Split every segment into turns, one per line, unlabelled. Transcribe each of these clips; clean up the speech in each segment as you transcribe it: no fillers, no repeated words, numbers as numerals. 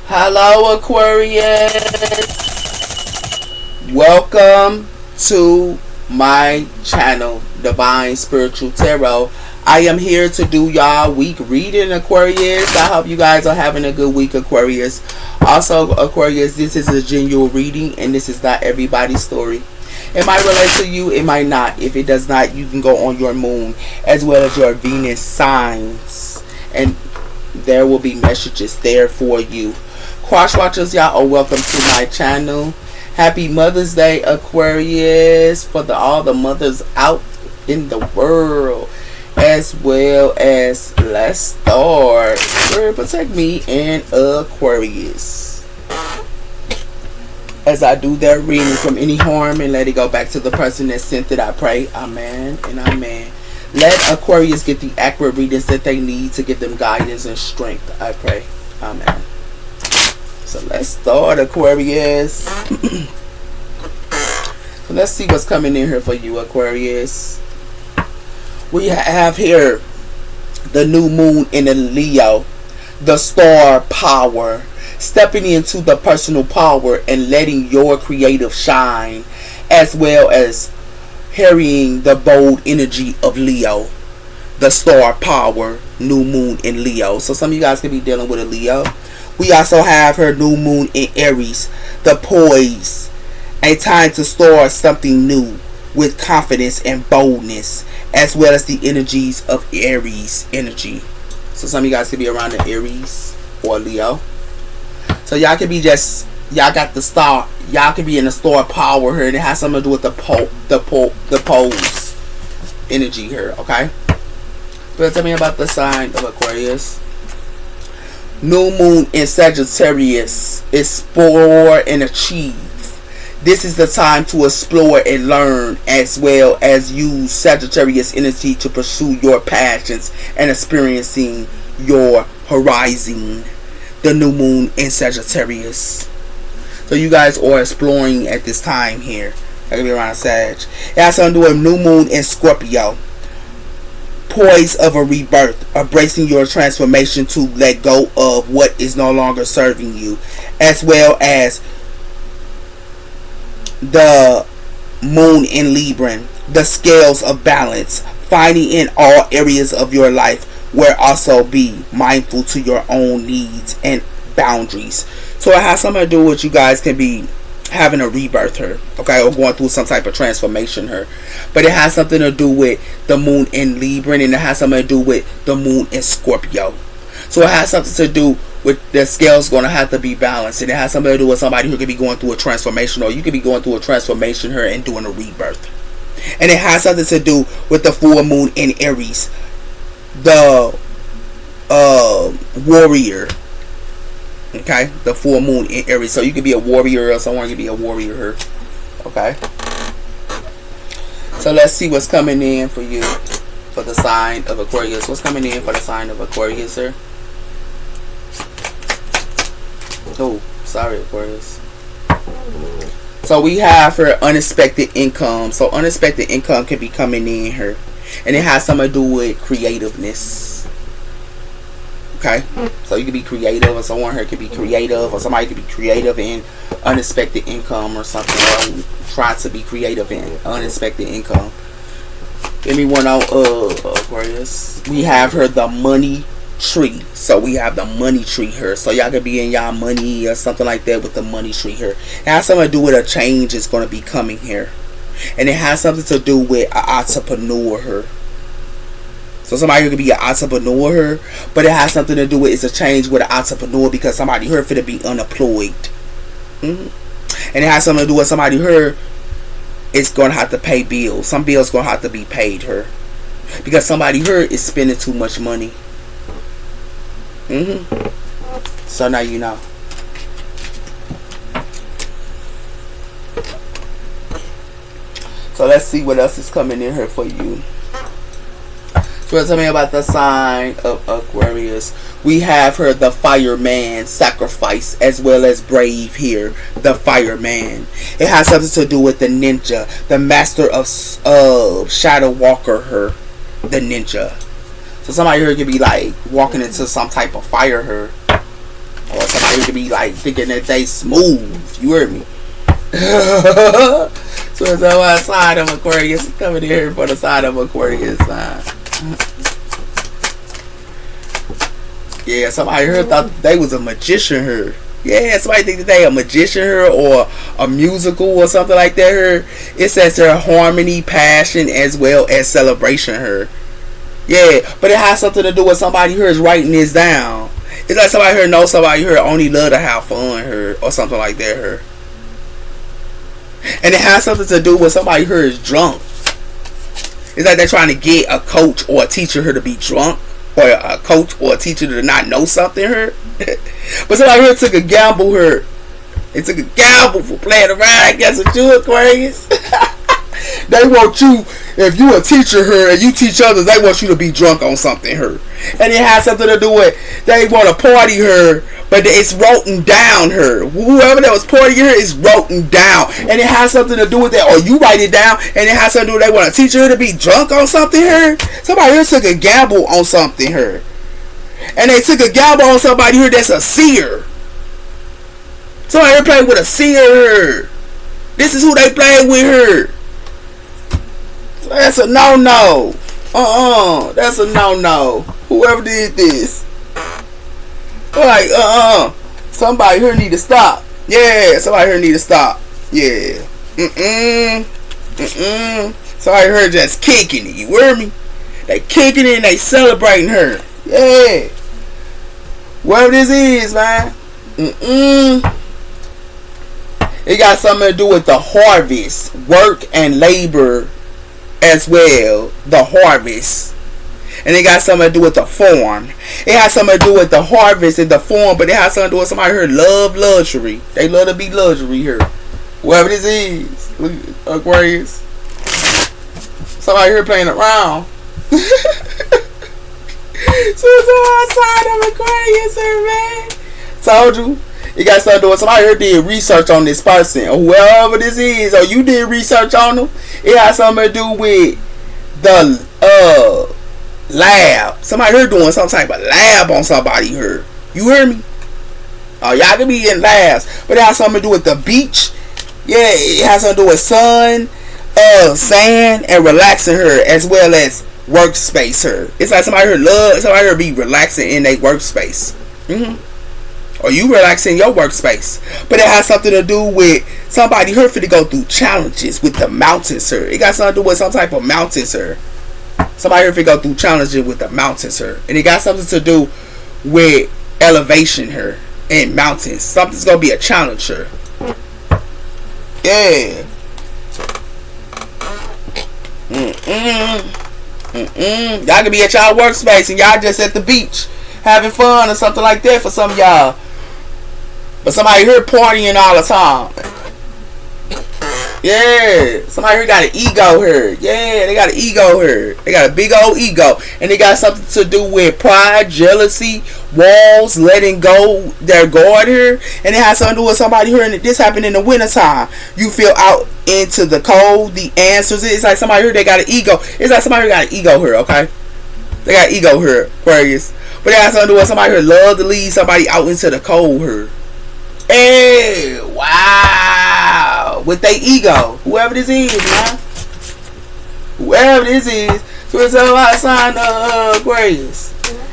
Hello, Aquarius. Welcome to my channel, Divine Spiritual Tarot. I am here to do y'all week reading, Aquarius. I hope you guys are having a good week, Aquarius. Also, Aquarius, this is a genuine reading, and this is not everybody's story. It might relate to you, it might not. If it does not, you can go on your moon as well as your Venus signs, and there will be messages there for you. Cross watchers, y'all are welcome to my channel. Happy Mother's Day, Aquarius, for all the mothers out in the world, as well as let's start. Spirit, protect me and Aquarius as I do their reading from any harm, and let it go back to the person that sent it. I pray, amen and amen. Let Aquarius get the accurate readings that they need to give them guidance and strength. I pray, amen. So let's start, Aquarius. So let's see what's coming in here for you, Aquarius. We have here the new moon in a Leo, the star power, stepping into the personal power and letting your creative shine, as well as harrying the bold energy of Leo, the star power, new moon in Leo. So some of you guys could be dealing with a Leo. We also have her new moon in Aries, the poise, a time to start something new with confidence and boldness, as well as the energies of Aries energy. So some of you guys could be around the Aries or Leo. So y'all could be y'all got the star, y'all could be in the star power here, and it has something to do with the pose energy here, okay? But tell me about the sign of Aquarius. New moon in Sagittarius, explore and achieve. This is the time to explore and learn, as well as use Sagittarius energy to pursue your passions and experiencing your horizon. The new moon in Sagittarius. So you guys are exploring at this time here. That could be around Sag. It has something to do with new moon in Scorpio. Poise of a rebirth, embracing your transformation to let go of what is no longer serving you, as well as the moon in Libra, the scales of balance, finding in all areas of your life, where also be mindful to your own needs and boundaries. So it has something to do with you guys can be having a rebirth here, okay, or going through some type of transformation here. But it has something to do with the moon in Libra, and it has something to do with the moon in Scorpio. So it has something to do with the scales going to have to be balanced, and it has something to do with somebody who could be going through a transformation, or you could be going through a transformation here and doing a rebirth. And it has something to do with the full moon in Aries, the warrior. Okay, the full moon in Aries. So you could be a warrior, or someone could be a warrior here. Okay. So let's see what's coming in for you for the sign of Aquarius. What's coming in for the sign of Aquarius, sir? Oh, sorry, Aquarius. So we have her unexpected income. So unexpected income can be coming in here, and it has something to do with creativeness. Okay, so you could be creative, or someone here could be creative, or somebody could be creative in unexpected income or something, or try to be creative in unexpected income. Give me one out of Aquarius. We have her the money tree. So we have the money tree here. So y'all could be in y'all money or something like that with the money tree here. It has something to do with a change is going to be coming here, and it has something to do with an entrepreneur here. So somebody could be an entrepreneur here, but it has something to do with it's a change with an entrepreneur, because somebody here finna be unemployed. And it has something to do with somebody here is going to have to pay bills. Some bills going to have to be paid here, because somebody here is spending too much money. So now you know. So let's see what else is coming in here for you. So tell me about the sign of Aquarius. We have her the fireman, sacrifice, as well as brave here, the fireman. It has something to do with the ninja, the master of shadow walker her, the ninja. So somebody here could be like walking into some type of fire here. or somebody could be like thinking that they smooth. You heard me? So it's on side of Aquarius coming here for the side of Aquarius. Yeah, somebody here thought they was a magician here. Yeah, somebody think that they a magician here or a musical or something like that here. It says her harmony, passion, as well as celebration here. Yeah, but it has something to do with somebody here is writing this down. It's like somebody here knows somebody here only love to have fun here or something like that here. And it has something to do with somebody here is drunk. It's like they're trying to get a coach or a teacher here to be drunk. Or a coach or a teacher to not know something here. But somebody here took a gamble here. It took a gamble for playing around, I guess, with you, Aquarius. They want you, if you a teacher here and you teach others, they want you to be drunk on something here. And it has something to do with, they want to party here, but it's written down here. Whoever that was partying here is written down. And it has something to do with that, or you write it down, and it has something to do with they want a teacher here to be drunk on something here. Somebody here took a gamble on something here. And they took a gamble on somebody here that's a seer. Somebody here playing with a seer. This is who they playing with here. That's a no-no. That's a no-no. Whoever did this. Like, somebody here need to stop. Yeah, somebody here need to stop. Yeah. Somebody here just kicking it. You hear me? They kicking it and they celebrating her. Yeah. Whatever this is, man. It got something to do with the harvest, work and labor as well. The harvest. And it got something to do with the farm. It has something to do with the harvest and the farm, but it has something to do with somebody here love luxury. They love to be luxury here. Whatever this is. Look, Aquarius. Somebody here playing around. So it's outside of Aquarius here, man. Told you. It got something to do with somebody here did research on this person. Or whoever this is. Or you did research on them. It has something to do with the lab. Somebody here doing some type of lab on somebody here. You hear me? Oh, y'all can be in labs. But it has something to do with the beach. Yeah, it has something to do with sun, sand, and relaxing her, as well as workspace her. It's like somebody here be relaxing in their workspace. Or you relax in your workspace. But it has something to do with somebody here for to go through challenges with the mountains here. It got something to do with some type of mountains here. Somebody here for to go through challenges with the mountains here. And it got something to do with elevation here and mountains. Something's gonna be a challenge here. Yeah. Y'all can be at y'all workspace and y'all just at the beach having fun or something like that for some of y'all. But somebody here partying all the time. Yeah. Somebody here got an ego here. Yeah, they got an ego here. They got a big old ego. And they got something to do with pride, jealousy, walls, letting go their guard here. And it has something to do with somebody here. And this happened in the wintertime. You feel out into the cold. The answers. It's like somebody here, they got an ego. It's like somebody here got an ego here, okay? They got ego here, Aquarius. But it has something to do with somebody here love to lead somebody out into the cold here. Hey, wow. With their ego. Whoever this is, man. Whoever this is. So it's a lot of sign of Aquarius.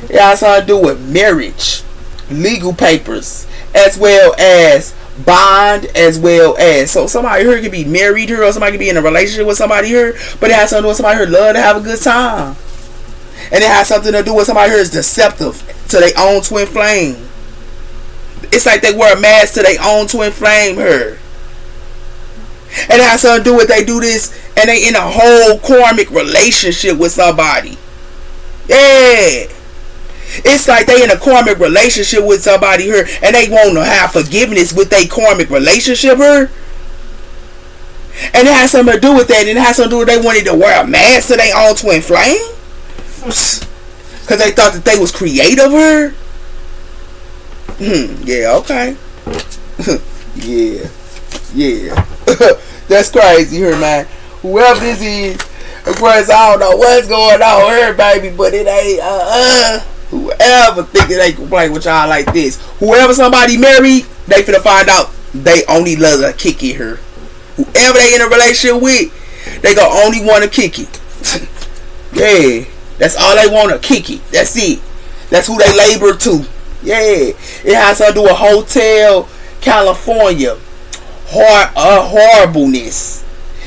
It has something to do with marriage. Legal papers. As well as bond. As well as. So somebody here can be married here. Or somebody can be in a relationship with somebody here. But it has something to do with somebody here love to have a good time. And it has something to do with somebody here is deceptive to their own twin flame. It's like they wear a mask to their own twin flame here. And it has something to do with they do this and they in a whole karmic relationship with somebody. Yeah. It's like they in a karmic relationship with somebody here and they want to have forgiveness with their karmic relationship here. And it has something to do with that. And it has something to do with they wanted to wear a mask to their own twin flame. Because they thought that they was creative here. Yeah, okay. Yeah. That's crazy here, man. Whoever this is, of course, I don't know what's going on here, baby, but it ain't, whoever ever think that they can play with y'all like this. Whoever somebody married, they finna find out they only love to kick it her. Whoever they in a relationship with, they gonna only want to kick it. Yeah, that's all they want to kick it. That's it. That's who they labor to. Yeah, it has to do with Hotel California. Horribleness.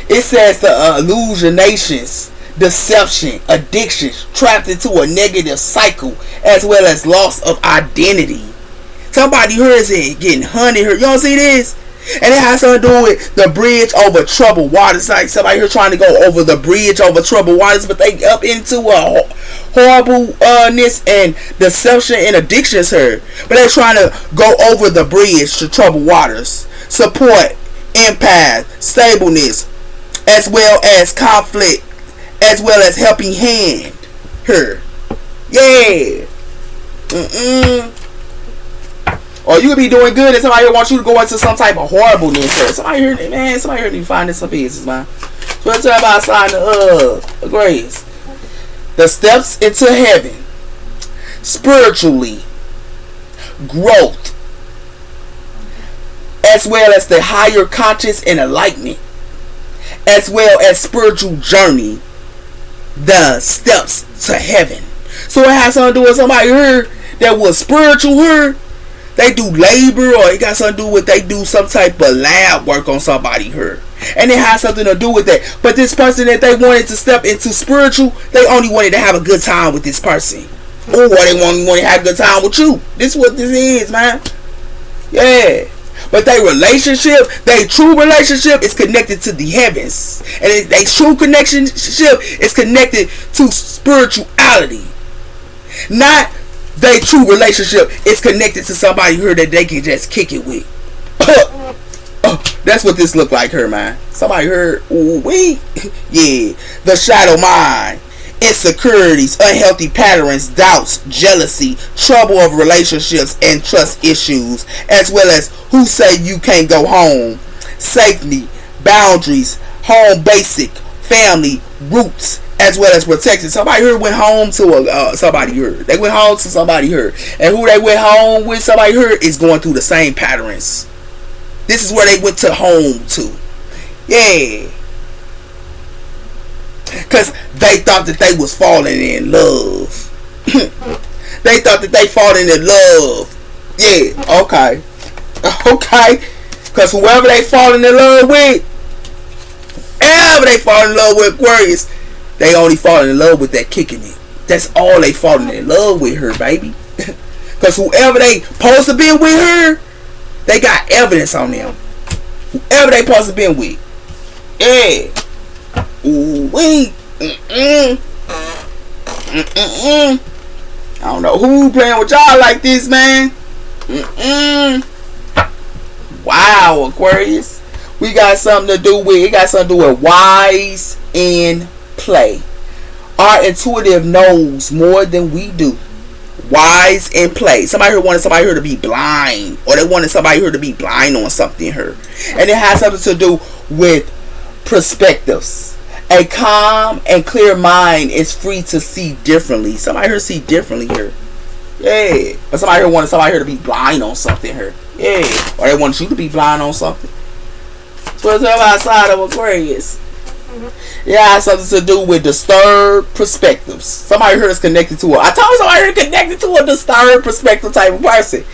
It says the illusionations, deception, addictions, trapped into a negative cycle, as well as loss of identity. Somebody hears it getting honey hurt. You don't see this? And it has something to do with the bridge over troubled waters. Like somebody here trying to go over the bridge over troubled waters, but they up into a horribleness and deception and addictions here. But they're trying to go over the bridge to troubled waters. Support, empath, stableness, as well as conflict, as well as helping hand her. Yeah. Or you could be doing good and somebody here wants you to go into some type of horribleness. Somebody here, man, somebody here need to find this some business, man. So let's talk about sign of Aquarius. The steps into heaven. Spiritually. Growth. As well as the higher conscious and enlightenment. As well as spiritual journey. The steps to heaven. So it has something to do with somebody here that was spiritual here. They do labor, or it got something to do with they do some type of lab work on somebody here. And it has something to do with that. But this person that they wanted to step into spiritual, they only wanted to have a good time with this person. Or they want to have a good time with you. This is what this is, man. Yeah. But their relationship, their true relationship is connected to the heavens. And their true relationship is connected to spirituality. Not their true relationship is connected to somebody here that they can just kick it with. That's what this look like her, man. Somebody heard, ooh wee. Yeah. The shadow mind. Insecurities, unhealthy patterns, doubts, jealousy, trouble of relationships, and trust issues, as well as who say you can't go home, safety, boundaries, home basic, family, roots, as well as protecting. Somebody here went home to somebody here. They went home to somebody here. And who they went home with, somebody here, is going through the same patterns. This is where they went to home to. Yeah. Because they thought that they was falling in love. They thought that they falling in love. Yeah, okay. Okay. Because whoever they falling in love with, whoever they fall in love with Aquarius, they only falling in love with that kicking it. That's all they falling in love with her, baby. Because whoever they supposed to be with her, they got evidence on them. Whoever they supposed to be with. Yeah. Ooh wee. I don't know who playing with y'all like this, man. Wow, Aquarius. We got something to do with, it got something to do with wise in play. Our intuitive knows more than we do. Wise in play. Somebody here wanted somebody here to be blind, or they wanted somebody here to be blind on something here. And it has something to do with perspectives. A calm and clear mind is free to see differently. Somebody here see differently here. Yeah. But somebody here wanted somebody here to be blind on something here. Yeah. Or they want you to be blind on something. So it's outside of Aquarius. Yeah, it has something to do with disturbed perspectives. Somebody here is connected to I told somebody here connected to a disturbed perspective type of person.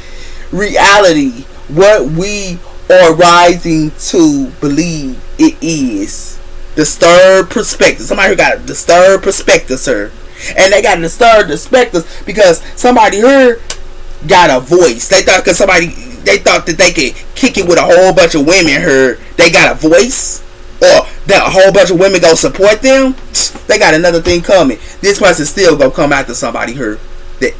Reality. What we are rising to believe it is. Disturbed perspective. Somebody here got a disturbed perspective, sir. And they got a disturbed perspective because somebody here got a voice. They thought that they could kick it with a whole bunch of women here. They got a voice, or that a whole bunch of women go support them. They got another thing coming. This person still gonna come after somebody here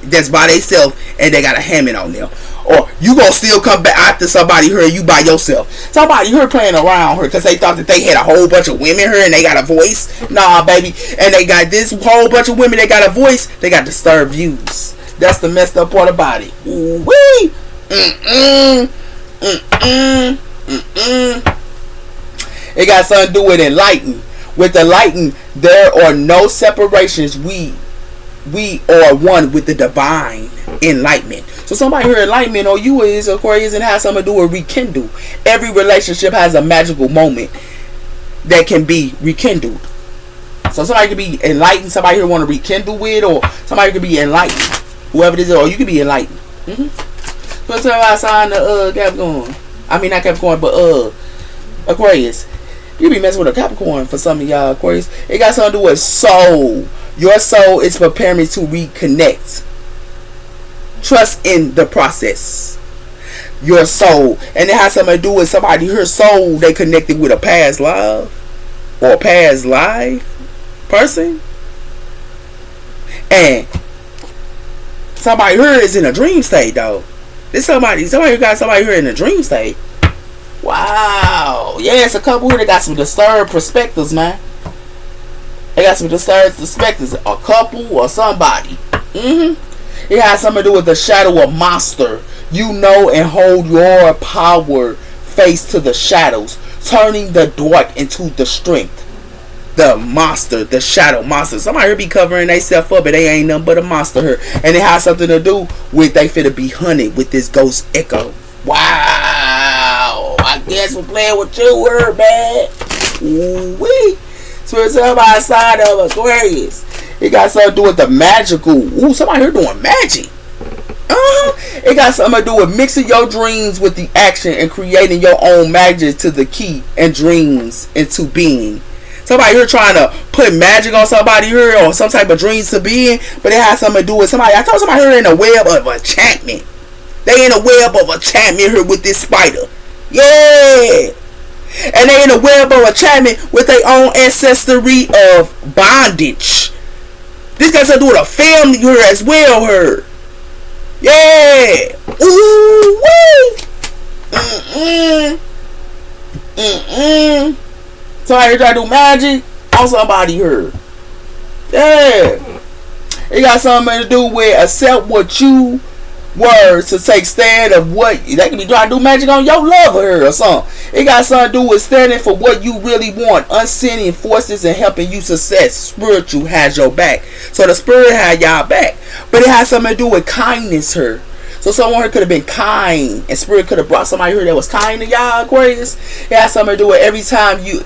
that's by themselves, and they got a Hammond on them. Or you gonna still come back after somebody here, you by yourself. Somebody here playing around here because they thought that they had a whole bunch of women here and they got a voice. Nah, baby. And they got this whole bunch of women, they got a voice. They got disturbed views. That's the messed up part about it. Ooh wee. It got something to do with enlighten. With enlighten, there are no separations. We we are one with the divine enlightenment. So somebody here enlightenment or you is Aquarius and has something to do with rekindle. Every relationship has a magical moment that can be rekindled. So somebody could be enlightened, somebody here want to rekindle with, or somebody could be enlightened. Whoever it is, or you could be enlightened. Let's tell I signed the Capricorn. I mean not Capricorn, but Aquarius. You be messing with a Capricorn for some of y'all Aquarius. It got something to do with soul. Your soul is preparing to reconnect. Trust in the process. Your soul. And it has something to do with somebody, her soul, they connected with a past love. Or a past life person. And somebody here is in a dream state though. This somebody got somebody here in a dream state. Wow. Yeah, it's a couple here that got some disturbed perspectives, man. They got some disturbed perspectives. A couple or somebody. It has something to do with the shadow of monster. You know and hold your power face to the shadows, turning the dark into the strength. The monster, the shadow monster. Somebody here be covering themselves up, but they ain't nothing but a monster here. And it has something to do with they finna be hunted with this ghost echo. Wow. I guess we're playing with you here, man. Ooh-wee. So it's somebody side of Aquarius. It got something to do with the magical. Ooh, somebody here doing magic. It got something to do with mixing your dreams with the action and creating your own magic to the key and dreams into being. Somebody here trying to put magic on somebody here or some type of dreams to be in, but it has something to do with somebody. I told somebody here in a web of enchantment. They in a web of enchantment here with this spider. Yeah. And they in a web of enchantment with their own ancestry of bondage. This got something to do with a family here as well here. Yeah. Ooh wee. Somebody here trying to do magic on somebody here. Yeah. It got something to do with accept what you were to take stand of what they can be trying to do magic on your lover here or something. It got something to do with standing for what you really want. Unseen forces and helping you success. Spiritual has your back. So the spirit had y'all back. But it has something to do with kindness here. So someone here could have been kind and spirit could have brought somebody here that was kind to y'all Aquarius. It has something to do with every time you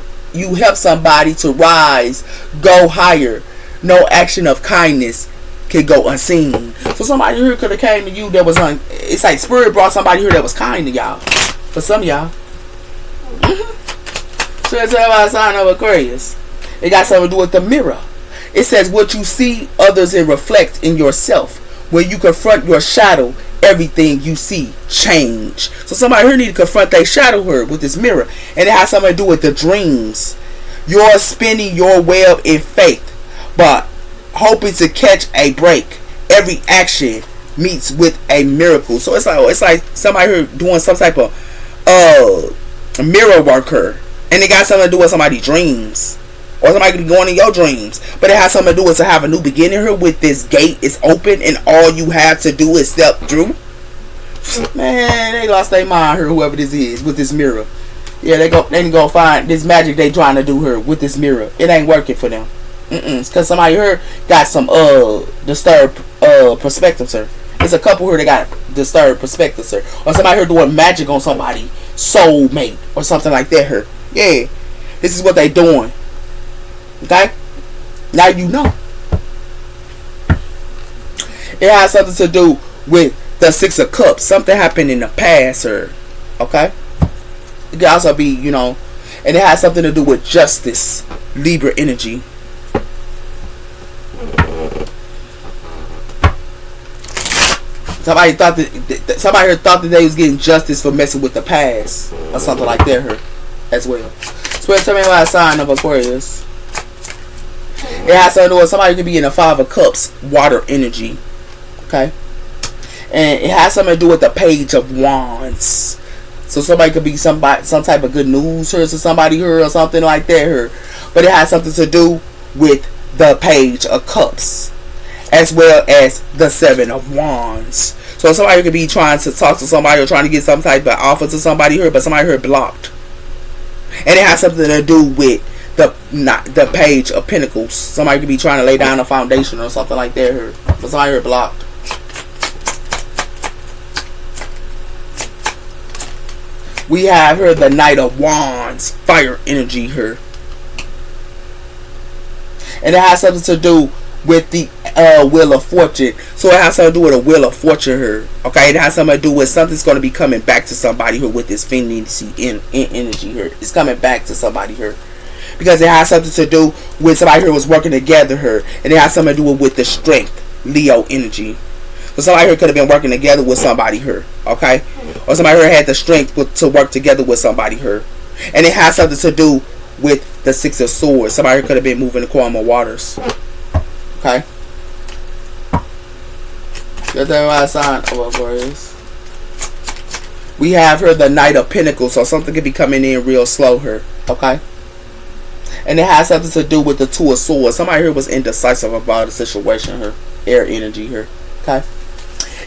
help somebody to rise, go higher. No action of kindness can go unseen. So somebody here could have came to you that was it's like spirit brought somebody here that was kind to y'all. For some of y'all. So that's about a sign of Aquarius. It got something to do with the mirror. It says what you see others and reflect in yourself. When you confront your shadow, everything you see change. So somebody here need to confront their shadow here with this mirror. And it has something to do with the dreams. You're spinning your web in faith, but hoping to catch a break. Every action meets with a miracle. So it's like somebody here doing some type of mirror worker. And it got something to do with somebody's dreams. Or somebody could be going in your dreams. But it has something to do with to have a new beginning here with this gate is open and all you have to do is step through. Man, they lost their mind here, whoever this is, with this mirror. Yeah, they can go find this magic they trying to do here with this mirror. It ain't working for them. It's because somebody here got some disturbed perspectives here. There's a couple here that got disturbed perspectives here. Or somebody here doing magic on somebody soulmate or something like that here. Yeah, this is what they doing. Okay, now you know. It has something to do with the Six of Cups. Something happened in the past, or okay. It could also be, and it has something to do with justice, Libra energy. Somebody thought that they was getting justice for messing with the past or something like that here as well. So tell me about a sign of Aquarius. It has something to do with somebody could be in a Five of Cups, water energy. Okay. And it has something to do with the Page of Wands. So somebody could be some type of good news here, so somebody here or something like that here. But it has something to do with the Page of Cups, as well as the Seven of Wands. So somebody could be trying to talk to somebody or trying to get some type of offer to somebody here, but somebody here blocked. And it has something to do with the Page of Pentacles. Somebody could be trying to lay down a foundation or something like that here. But somebody here blocked. We have here the Knight of Wands, fire energy here. And it has something to do with the Wheel of Fortune. So it has something to do with a Wheel of Fortune here. Okay, it has something to do with something's going to be coming back to somebody here with this fantasy in energy here. It's coming back to somebody here. Because it has something to do with somebody here was working together here. And it has something to do with the strength, Leo energy. So somebody here could have been working together with somebody here. Okay? Or somebody here had the strength to work together with somebody here. And it has something to do with the Six of Swords. Somebody here could have been moving the calmer waters. Okay? Get that right sign of Aquarius. We have here the Knight of Pentacles. So something could be coming in real slow here. Okay? And it has something to do with the Two of Swords. Somebody here was indecisive about a situation here. Air energy here. Okay?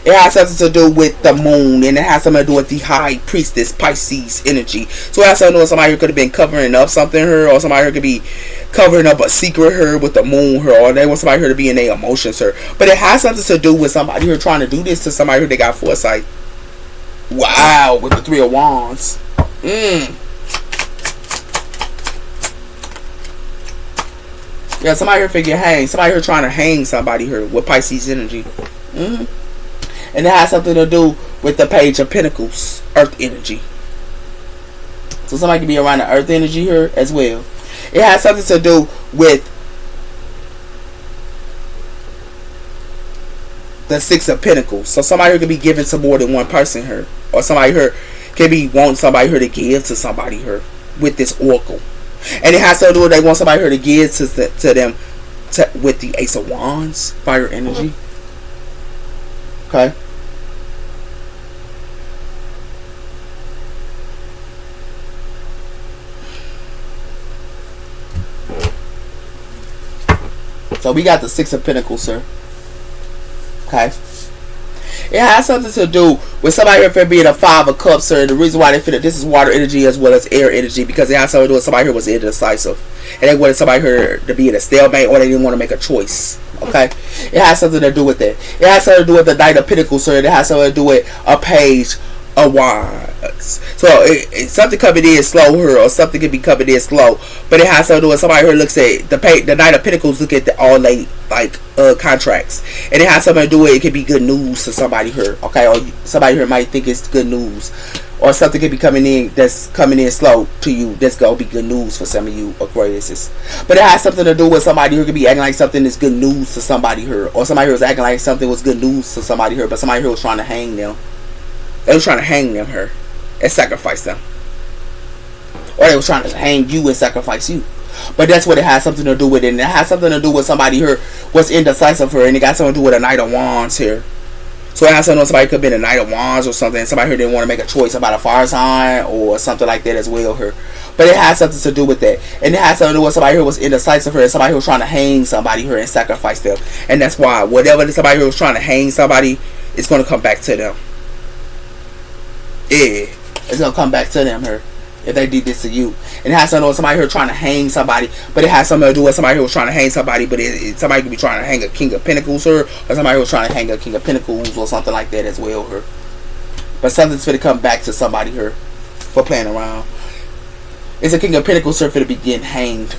It has something to do with the moon, and it has something to do with the High Priestess Pisces energy. So it has something to do with somebody who could have been covering up something here, or somebody who could be covering up a secret here with the moon here, or they want somebody here to be in their emotions here. But it has something to do with somebody here trying to do this to somebody who they got foresight. Wow, with the Three of Wands. Yeah, somebody here figure hang. Somebody here trying to hang somebody here with Pisces energy. And it has something to do with the Page of Pentacles, Earth energy. So somebody can be around the Earth energy here as well. It has something to do with the Six of Pentacles. So somebody here could be giving to more than one person here. Or somebody here can be wanting somebody here to give to somebody here with this oracle. And it has to do with they want somebody here to give to them with the Ace of Wands, fire energy. Okay. So we got the Six of Pentacles, sir. Okay. It has something to do with somebody here for being a Five of Cups, sir. The reason why they feel that this is water energy as well as air energy, because it has something to do with somebody here was indecisive. And they wanted somebody here to be in a stalemate, or they didn't want to make a choice. Okay? It has something to do with that. It has something to do with the Knight of Pentacles, sir. It has something to do with a Page of Wands. So something coming in slow here, or something can be coming in slow. But it has something to do with somebody here looks at the Knight of Pentacles, look at the all late contracts. And it has something to do with it could be good news to somebody here. Okay? Or somebody here might think it's good news. Or something could be coming in that's coming in slow to you. That's going to be good news for some of you Aquariuses. But it has something to do with somebody who could be acting like something is good news to somebody here. Or somebody who was acting like something was good news to somebody here. But somebody here was trying to hang them. They were trying to hang them here and sacrifice them. Or they were trying to hang you and sacrifice you. But that's what it has something to do with. And it has something to do with somebody here was indecisive here. And it got something to do with a Knight of Wands here. So it has something to do with somebody could have been a Knight of Wands or something. Somebody here didn't want to make a choice about a fire sign or something like that as well here. But it has something to do with that. And it has something to do with somebody here was indecisive here. And somebody who was trying to hang somebody here and sacrifice them. And that's why whatever somebody here was trying to hang somebody, it's going to come back to them. Yeah, it's going to come back to them here if they did this to you. And it has something to do with somebody here trying to hang somebody, but it has something to do with somebody who was trying to hang somebody, but somebody could be trying to hang a King of Pentacles here, or somebody who was trying to hang a King of Pentacles or something like that as well here. But something's going to come back to somebody here for playing around. It's a King of Pentacles here for to be getting hanged.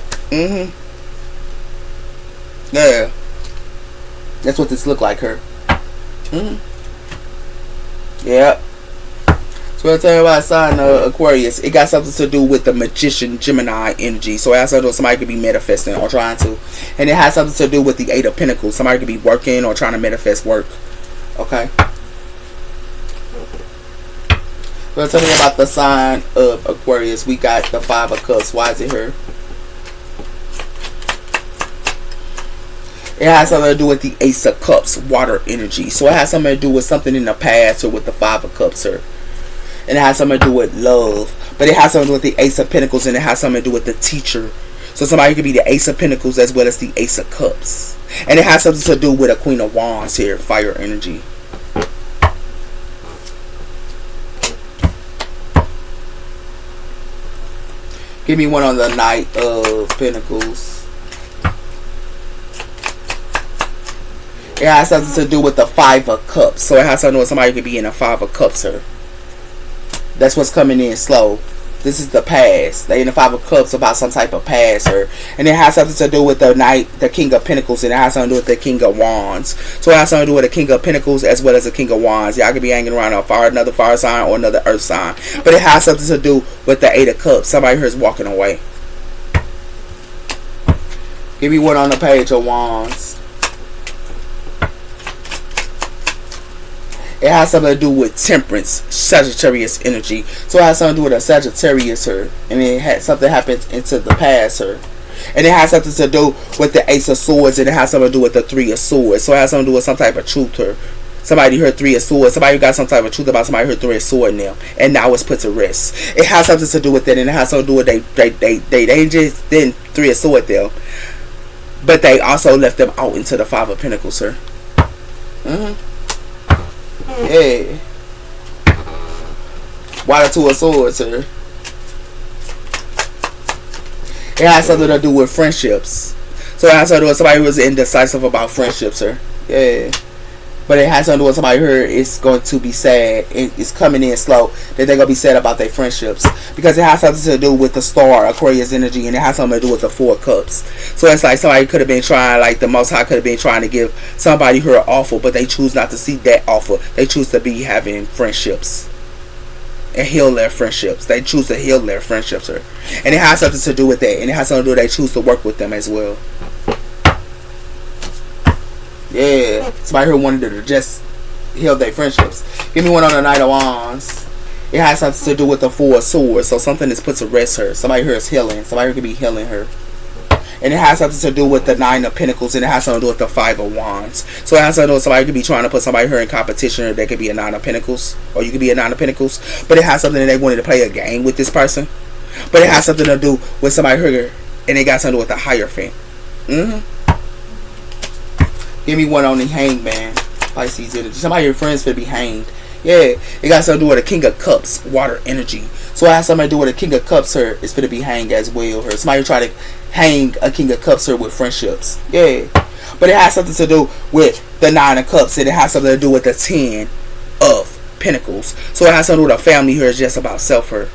Yeah. That's what this look like here. Yeah. So I'll tell you about sign Aquarius. It got something to do with the Magician Gemini energy. So it has something to do with somebody could be manifesting or trying to. And it has something to do with the Eight of Pentacles. Somebody could be working or trying to manifest work. Okay. So I'll tell you about the sign of Aquarius. We got the Five of Cups. Why is it here? It has something to do with the Ace of Cups, water energy. So it has something to do with something in the past or with the Five of Cups here. And it has something to do with love. But it has something to do with the Ace of Pentacles, and it has something to do with the Teacher. So somebody could be the Ace of Pentacles as well as the Ace of Cups. And it has something to do with a Queen of Wands here, fire energy. Give me one on the Knight of Pentacles. It has something to do with the Five of Cups. So it has something to do with somebody could be in a Five of Cups, sir. That's what's coming in slow. This is the past. They in the Five of Cups about some type of past, sir. And it has something to do with the Knight, the King of Pentacles, and it has something to do with the King of Wands. So it has something to do with the King of Pentacles as well as the King of Wands. Y'all could be hanging around another fire sign or another earth sign. But it has something to do with the Eight of Cups. Somebody here is walking away. Give me one on the Page of Wands. It has something to do with Temperance, Sagittarius energy. So it has something to do with a Sagittarius, her. And it had something happened into the past, her. And it has something to do with the Ace of Swords. And it has something to do with the Three of Swords. So it has something to do with some type of truth, her. Somebody heard Three of Swords. Somebody got some type of truth about somebody heard Three of Swords now. And now it's put to rest. It has something to do with that. And it has something to do with they ain't just then Three of Swords them. But they also left them out into the Five of Pentacles, sir. Yeah. Why the Two of Swords, sir? It has something to do with friendships. So it has something to do with somebody who was indecisive about friendships, sir. Yeah. But it has something to do with somebody who is going to be sad. It's coming in slow. That they're going to be sad about their friendships. Because it has something to do with the star, Aquarius energy. And it has something to do with the Four of Cups. So it's like somebody could have been trying, like the Most High could have been trying to give somebody her offer. But they choose not to see that offer. They choose to be having friendships. And heal their friendships. They choose to heal their friendships, sir. And it has something to do with that. And it has something to do with they choose to work with them as well. Yeah, somebody who wanted to just heal their friendships. Give me one on the Knight of Wands. It has something to do with the Four of Swords. So something is put to rest her. Somebody here is healing. Somebody here could be healing her. And it has something to do with the Nine of Pentacles. And it has something to do with the Five of Wands. So it has something to do with somebody could be trying to put somebody here in competition. That could be a Nine of Pentacles. Or you could be a Nine of Pentacles. But it has something that they wanted to play a game with this person. But it has something to do with somebody here. And it got something to do with the Hierophant. Give me one on the Hangman. Pisces energy. Somebody your friends could be hanged. Yeah. It got something to do with the King of Cups. Water energy. So it has something to do with the King of Cups, her. It's going to be hanged as well, her. Somebody try to hang a King of Cups, her, with friendships. Yeah. But it has something to do with the Nine of Cups. And it has something to do with the Ten of Pentacles. So it has something to do with a family here is just about self, her.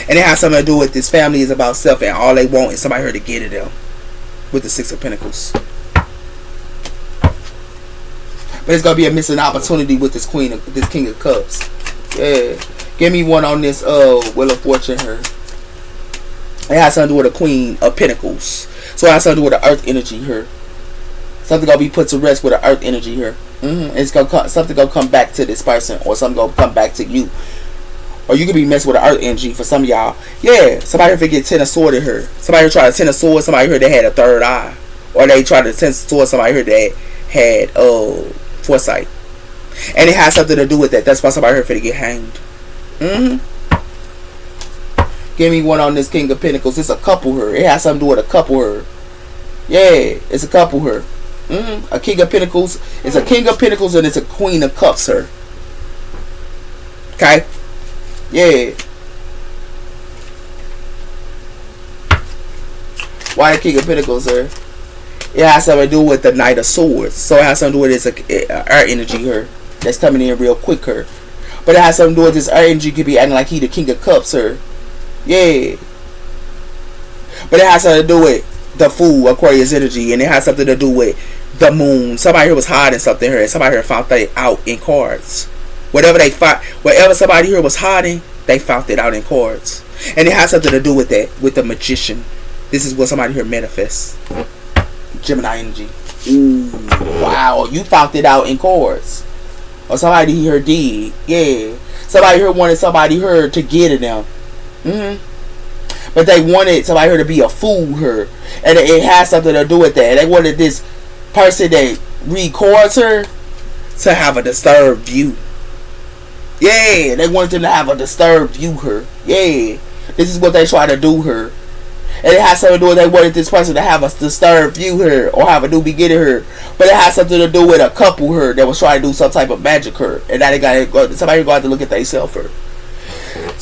And it has something to do with this family is about self. And all they want is somebody here to get it them. With the Six of Pentacles. But it's gonna be a missing opportunity with this this King of Cups. Yeah. Give me one on this Wheel of Fortune here. It has something to do with the Queen of Pentacles. So it has something to do with the Earth energy here. Something gonna be put to rest with the Earth energy here. It's gonna something gonna come back to this person, or something gonna come back to you. Or you could be messing with the Earth energy for some of y'all. Yeah. Somebody here get Ten of Swords in her. Somebody here try to Ten of Swords. Somebody here that had a third eye. Or they try to Ten of Swords. Somebody here that had foresight. And it has something to do with that. That's why somebody here finna get hanged. Give me one on this King of Pentacles. It's a couple here. It has something to do with a couple here. Yeah, it's a couple here. A King of Pentacles. It's a King of Pentacles and it's a Queen of Cups here. Okay? Yeah. Why the King of Pentacles here? It has something to do with the Knight of Swords. So it has something to do with this air energy here. That's coming in real quick here. But it has something to do with this air energy could be acting like he the King of Cups here. Yeah. But it has something to do with the Fool, Aquarius energy. And it has something to do with the Moon. Somebody here was hiding something here. And somebody here found that out in cards. Whatever somebody here was hiding, they found it out in cards. And it has something to do with that. With the Magician. This is what somebody here manifests. Gemini energy. Ooh, wow, you found it out in cards. Or somebody here did. Yeah. Somebody here wanted somebody here to get at them. But they wanted somebody here to be a fool here. And it has something to do with that. They wanted this person that records her to have a disturbed view. Yeah, they wanted them to have a disturbed view her. Yeah. This is what they try to do her. And it has something to do with they wanted this person to have a disturbed view here or have a new beginning here. But it has something to do with a couple here that was trying to do some type of magic here. And now they got somebody got to look at themselves here.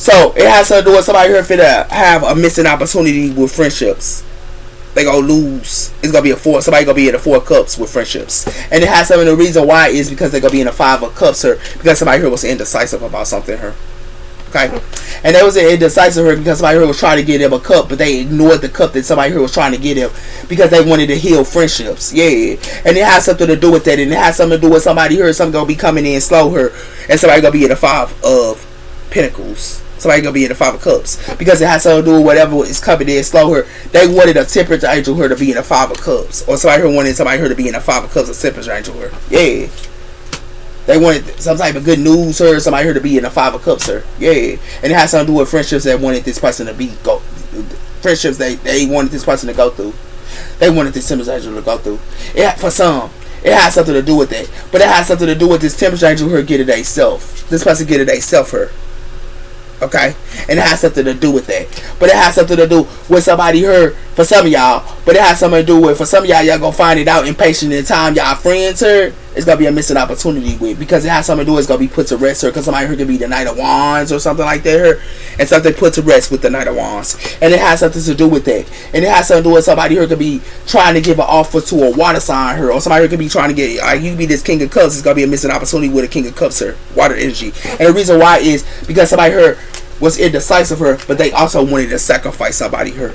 So it has something to do with somebody here finna have a missing opportunity with friendships. They gonna lose. It's gonna be a four. Somebody gonna be in the 4 cups with friendships, and it has something. The reason why is because they're gonna be in the 5 of cups here, because somebody here was indecisive about something here. Okay, and they was indecisive here because somebody here was trying to get him a cup, but they ignored the cup that somebody here was trying to get him because they wanted to heal friendships. Yeah, and it has something to do with that, and it has something to do with somebody here. Something gonna be coming in slow here, and somebody gonna be in the 5 of Pentacles. Somebody gonna be in the 5 of Cups because it has something to do with whatever is coming in slow here. They wanted a temperature angel here to be in the 5 of Cups, or somebody here wanted somebody here to be in the 5 of Cups, a temperature angel here. Yeah. They wanted some type of good news here, somebody here to be in the 5 of Cups here. Yeah. And it has something to do with friendships that wanted this person to friendships they wanted this person to go through. They wanted this temperature angel to go through. For some, it has something to do with that. But it has something to do with this temperature angel here getting they self. This person getting they self here. Okay, and it has something to do with that, but it has something to do with somebody here for some of y'all. But it has something to do with, for some of y'all gonna find it out impatient in time. Y'all friends here, it's gonna be a missing opportunity with, because it has something to do. It's gonna be put to rest here, because somebody here could be the Knight of Wands or something like that here, and something put to rest with the Knight of Wands, and it has something to do with that. And it has something to do with somebody here could be trying to give an offer to a water sign here, or somebody here could be trying to get you be this King of Cups. It's gonna be a missing opportunity with a King of Cups here, water energy. And the reason why is because somebody here was indecisive her, but they also wanted to sacrifice somebody here.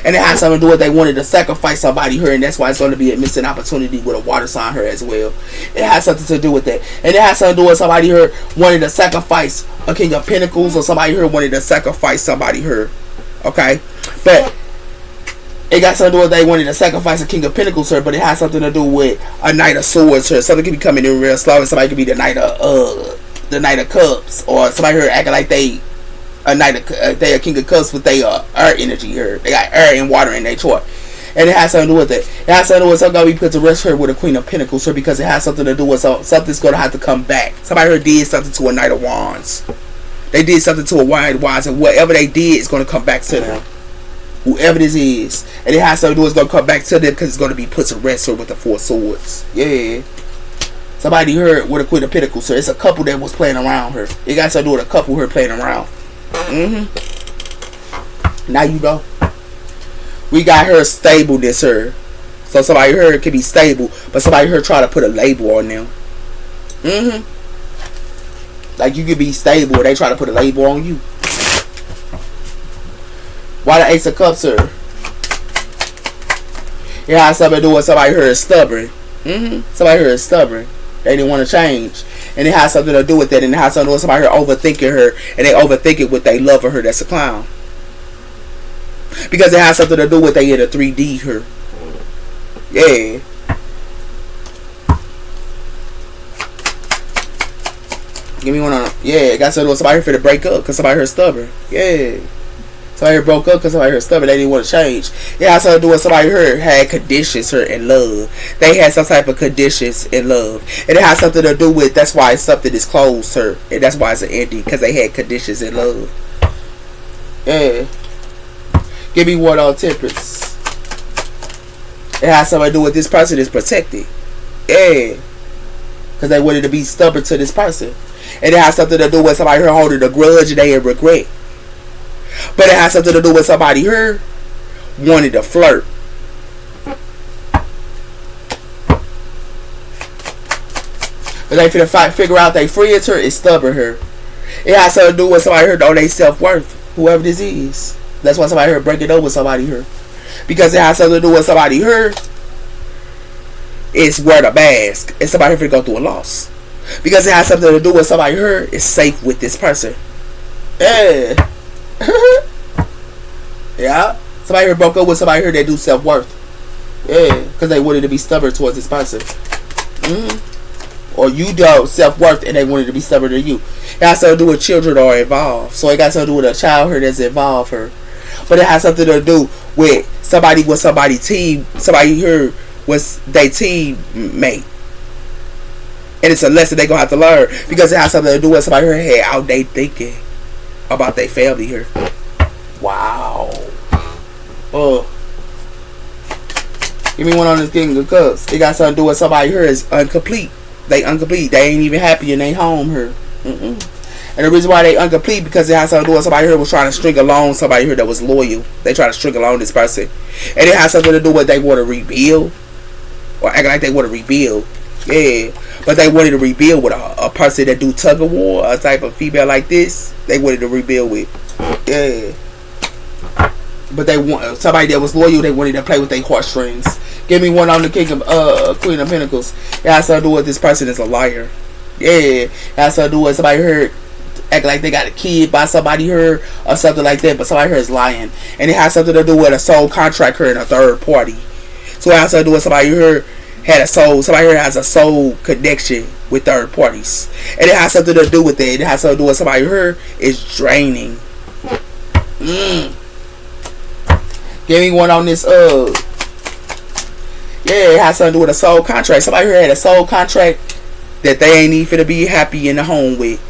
And it has something to do with they wanted to sacrifice somebody here, and that's why it's going to be a missing opportunity with a water sign here as well. It has something to do with that. And it has something to do with somebody here wanting to sacrifice a King of Pentacles, or somebody here wanting to sacrifice somebody here. Okay? But it got something to do with they wanted to sacrifice a King of Pentacles here, but it has something to do with a Knight of Swords here. Something could be coming in real slow, and somebody could be the Knight of Cups, or somebody here acting like they a King of Cups with they air energy here. They got air and water in their chart, and it has something to do with it. It has something to do with something gonna be put to rest here with a Queen of Pentacles here, because it has something to do with something's gonna have to come back. Somebody here did something to a Knight of Wands. They did something to a Knight of Wands, and whatever they did is gonna come back to them. Whoever this is, and it has something to do, it's gonna come back to them because it's gonna be put to rest here with the 4 swords. Yeah. Somebody heard with a Queen of Pentacles, so it's a couple that was playing around her. It got something to do with a couple here playing around. Now you know. We got her stableness here. So somebody here can be stable, but somebody here try to put a label on them. Like you could be stable, they try to put a label on you. Why the Ace of Cups here? It has something to do with somebody here is stubborn. Somebody here is stubborn. They didn't want to change, and it has something to do with that. And it has something to do with somebody here overthinking her, and they overthink it with they love of her. That's a clown, because it has something to do with they in a 3D here. Yeah. Give me one on. Yeah, it got something to do with somebody here for to break up because somebody here is stubborn. Yeah. Somebody here broke up because somebody here stubborn. They didn't want to change. It has something to do with somebody here had conditions here in love. They had some type of conditions in love. And it has something to do with, that's why something is closed here. And that's why it's an ending, because they had conditions in love. Yeah. Give me one on Temperance. It has something to do with this person is protected. Yeah. Because they wanted to be stubborn to this person. And it has something to do with somebody here holding a grudge and they in regret. But it has something to do with somebody here wanting to flirt. But they finna figure out they friends here is stubborn here. It has something to do with somebody here know they self-worth. Whoever this is. That's why somebody here breaking up with somebody here. Because it has something to do with somebody here is wear the mask. And somebody here finna go through a loss. Because it has something to do with somebody here is safe with this person. Yeah. Yeah. Somebody here broke up with somebody here that do self-worth. Yeah. Because they wanted to be stubborn towards this person. Or you do self-worth and they wanted to be stubborn to you. It has something to do with children are involved. So it got something to do with a child here that's involved here. But it has something to do with somebody with somebody team. Somebody here was their teammate. And it's a lesson they're going to have to learn. Because it has something to do with somebody here had outdated thinking about their family here. Wow. Give me one on this King of Cups. It got something to do with somebody here is incomplete. They incomplete. They ain't even happy in their home here. And And the reason why they incomplete because it has something to do with somebody here was trying to string along somebody here that was loyal. They try to string along this person. And it has something to do with they want to rebuild. Or act like they want to rebuild. Yeah. But they wanted to rebuild with a person that do tug of war. A type of female like this. They wanted to rebuild with. Yeah. But they want somebody that was loyal. They wanted to play with their heartstrings. Give me one on the Queen of Pentacles. It has to do with this person is a liar. Yeah. It has to do with somebody heard act like they got a kid by somebody here or something like that, but somebody here is lying. And it has something to do with a soul contract here in a third party. So it has to do with somebody here had a soul. Somebody here has a soul connection with third parties. And it has something to do with it. It has something to do with somebody here is draining. Give me one on this yeah, it has something to do with a soul contract. Somebody here had a soul contract that they ain't even to be happy in the home with.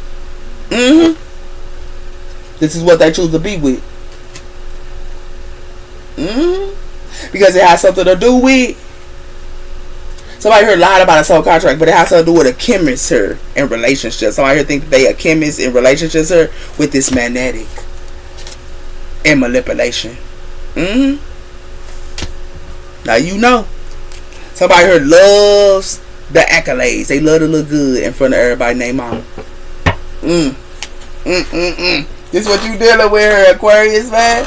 This is what they choose to be with. Because it has something to do with somebody here lied about a soul contract, but it has something to do with a chemist here in relationships. Somebody here think that they a chemist in relationships here with this magnetic and manipulation. Now you know. Somebody here loves the accolades. They love to look good in front of everybody named mama. This what you dealing with here, Aquarius, man?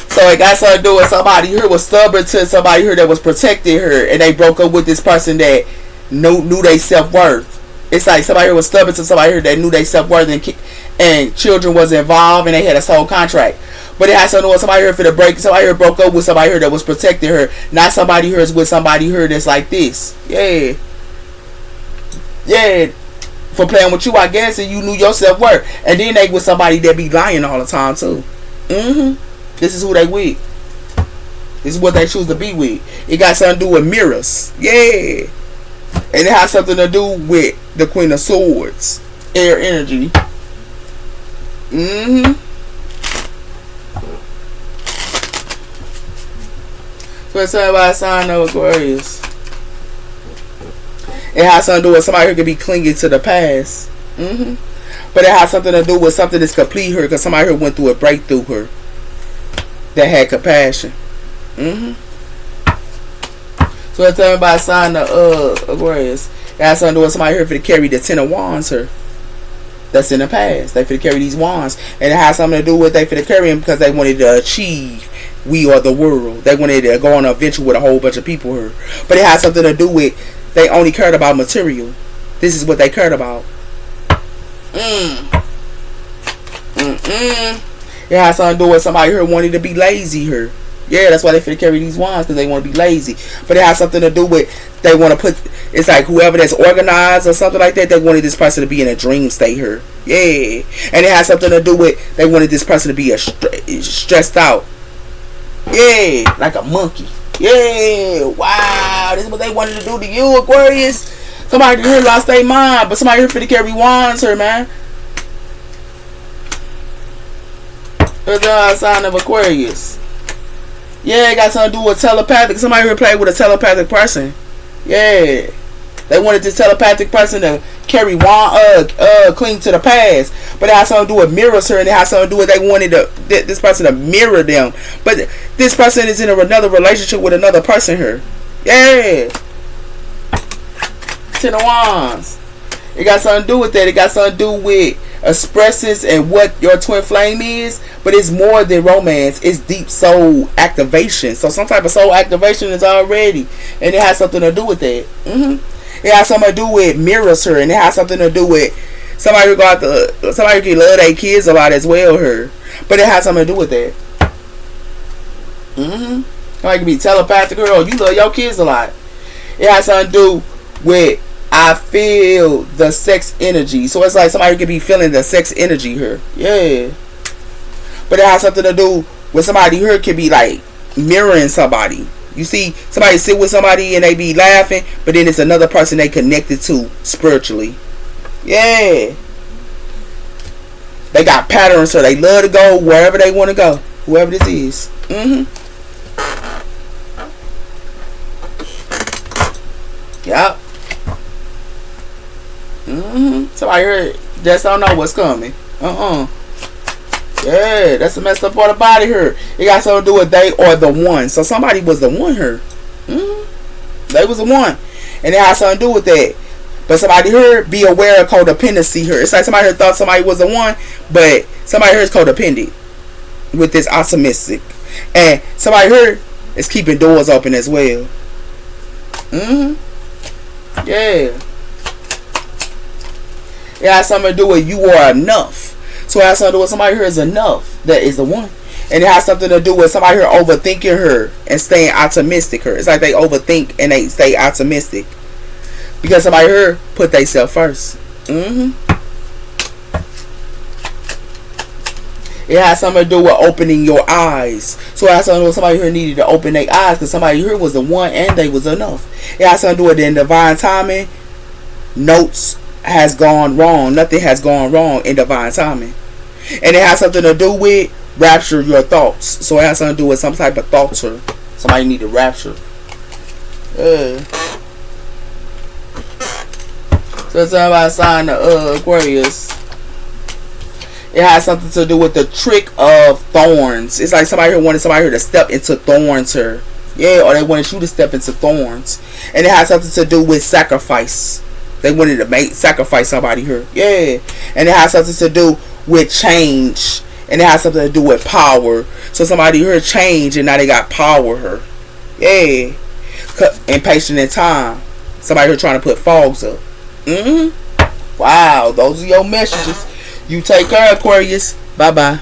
So it got something to do with somebody here was stubborn to somebody here that was protecting her, and they broke up with this person that knew their self-worth. It's like somebody here was stubborn to somebody here that knew their self-worth, and children was involved, and they had a soul contract. But it has something to do with somebody here for the break. Somebody here broke up with somebody here that was protecting her. Not somebody here is with somebody here that's like this. Yeah. Yeah. For playing with you, I guess, and you knew your self-worth. And then they with somebody that be lying all the time, too. This is who they with. This is what they choose to be with. It got something to do with mirrors. Yeah. And it has something to do with the Queen of Swords. Air energy. So it's about a sign of Aquarius. It has something to do with somebody who could be clinging to the past. But it has something to do with something that's complete her, because somebody who went through a breakthrough her that had compassion. So it's about a sign of Aquarius. It has something to do with somebody here for to carry the 10 of Wands her. That's in the past. They finna carry these wands. And it has something to do with they finna carry them because they wanted to achieve we are the world. They wanted to go on an adventure with a whole bunch of people here. But it has something to do with they only cared about material. This is what they cared about. It has something to do with somebody here wanting to be lazy here. Yeah, that's why they finna carry these wands, because they want to be lazy. But it has something to do with they want to put, it's like whoever that's organized or something like that, they wanted this person to be in a dream state here. Yeah. And it has something to do with they wanted this person to be stressed out. Yeah, like a monkey. Yeah, wow, this is what they wanted to do to you, Aquarius. Somebody here lost their mind, but somebody here finna carry wands here, man. It's a sign of Aquarius. Yeah, it got something to do with telepathic. Somebody here played with a telepathic person. Yeah. They wanted this telepathic person to carry cling to the past. But it has something to do with mirrors here, and it has something to do with they wanted this person to mirror them. But this person is in another relationship with another person here. Yeah. 10 of Wands. It got something to do with that. It got something to do with expresses and what your twin flame is. But it's more than romance. It's deep soul activation. So some type of soul activation is already. And it has something to do with that. It has something to do with mirrors here. And it has something to do with somebody who somebody who can love their kids a lot as well here. But it has something to do with that. Somebody can be telepathic, girl. You love your kids a lot. It has something to do with I feel the sex energy. So it's like somebody could be feeling the sex energy here. Yeah. But it has something to do with somebody here could be like mirroring somebody. You see somebody sit with somebody and they be laughing, but then it's another person they connected to spiritually. Yeah. They got patterns, so they love to go wherever they want to go. Whoever this is. Yup. Somebody here Just don't know what's coming. Yeah, that's the messed up part about it here. It got something to do with they or the one. So somebody was the one here. They was the one. And it has something to do with that. But somebody here, be aware of codependency here. It's like somebody here thought somebody was the one, but somebody here is codependent with this optimistic. And somebody here is keeping doors open as well. Yeah. It has something to do with you are enough. So it has something to do with somebody here is enough. That is the one. And it has something to do with somebody here overthinking her and staying optimistic her. It's like they overthink and they stay optimistic. Because somebody here put themselves first. It has something to do with opening your eyes. So it has something to do with somebody here needed to open their eyes. Because somebody here was the one and they was enough. It has something to do with the divine timing. Notes has gone wrong. Nothing has gone wrong in divine timing. And it has something to do with rapture your thoughts. So it has something to do with some type of thoughts or somebody need to rapture. So it's about sign of Aquarius. It has something to do with the trick of thorns. It's like somebody here wanted somebody here to step into thorns here. Yeah, or they wanted you to step into thorns. And it has something to do with sacrifice. They wanted to sacrifice somebody here. Yeah. And it has something to do with change. And it has something to do with power. So somebody here changed and now they got power here. Yeah. Impatient in time. Somebody here trying to put fogs up. Wow. Those are your messages. You take care, Aquarius. Bye-bye.